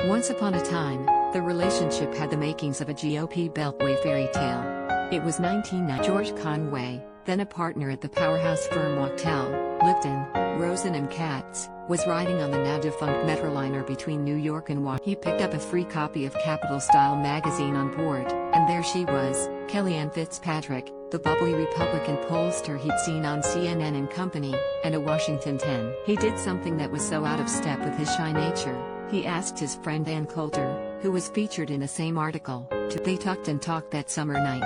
Once upon a time, the relationship had the makings of a GOP Beltway fairy tale. It was 1990. George Conway, then a partner at the powerhouse firm Wachtell, Lipton, Rosen and Katz, was riding on the now-defunct Metroliner between New York and Washington. He picked up a free copy of Capital Style magazine on board, and there she was, Kellyanne Fitzpatrick, the bubbly Republican pollster he'd seen on CNN and Company, and a Washington 10. He did something that was so out of step with his shy nature. He asked his friend Ann Coulter, who was featured in the same article, to they tucked and talked that summer night.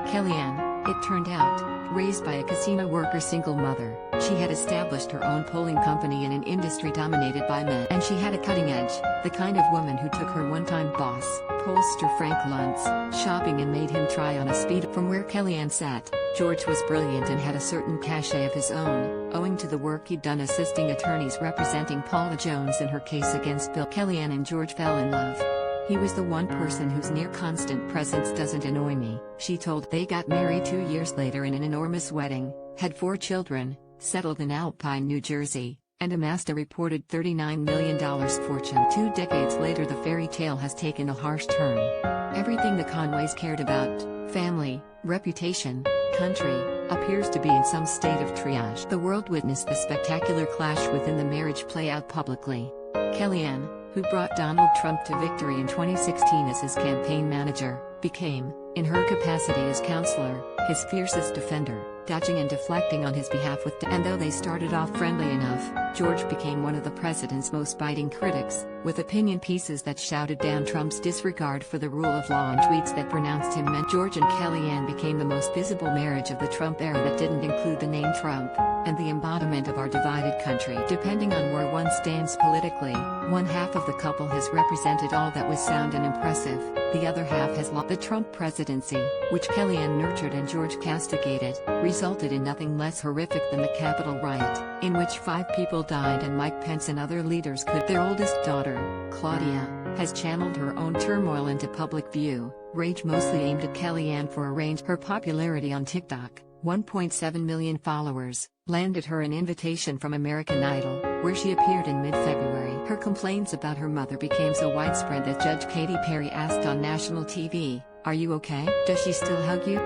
Kellyanne, it turned out, raised by a casino worker single mother, she had established her own polling company in an industry dominated by men. And she had a cutting edge, the kind of woman who took her one-time boss, pollster Frank Luntz, shopping and made him try on a speed. From where Kellyanne sat, George was brilliant and had a certain cachet of his own, owing to the work he'd done assisting attorneys representing Paula Jones in her case against Bill. Kellyanne and George fell in love. He was the one person whose near-constant presence doesn't annoy me, she told. They got married 2 years later in an enormous wedding, had 4 children, settled in Alpine, New Jersey, and amassed a reported $39 million fortune. 2 decades later, the fairy tale has taken a harsh turn. Everything the Conways cared about, family, reputation, country, appears to be in some state of triage. The world witnessed the spectacular clash within the marriage play out publicly. Kellyanne, who brought Donald Trump to victory in 2016 as his campaign manager, became, in her capacity as counselor, his fiercest defender, dodging and deflecting on his behalf and though they started off friendly enough, George became one of the president's most biting critics, with opinion pieces that shouted down Trump's disregard for the rule of law and tweets that pronounced him meant. George and Kellyanne became the most visible marriage of the Trump era that didn't include the name Trump, and the embodiment of our divided country. Depending on where one stands politically, one half of the couple has represented all that was sound and impressive, the other half has lost. The Trump presidency, which Kellyanne nurtured and George castigated, resulted in nothing less horrific than the Capitol riot, in which 5 people died and Mike Pence and other leaders could. Their oldest daughter, Claudia, has channeled her own turmoil into public view, rage mostly aimed at Kellyanne for a range. Her popularity on TikTok, 1.7 million followers, landed her an invitation from American Idol, where she appeared in mid-February. Her complaints about her mother became so widespread that Judge Katy Perry asked on national TV, "Are you okay? Does she still hug you?"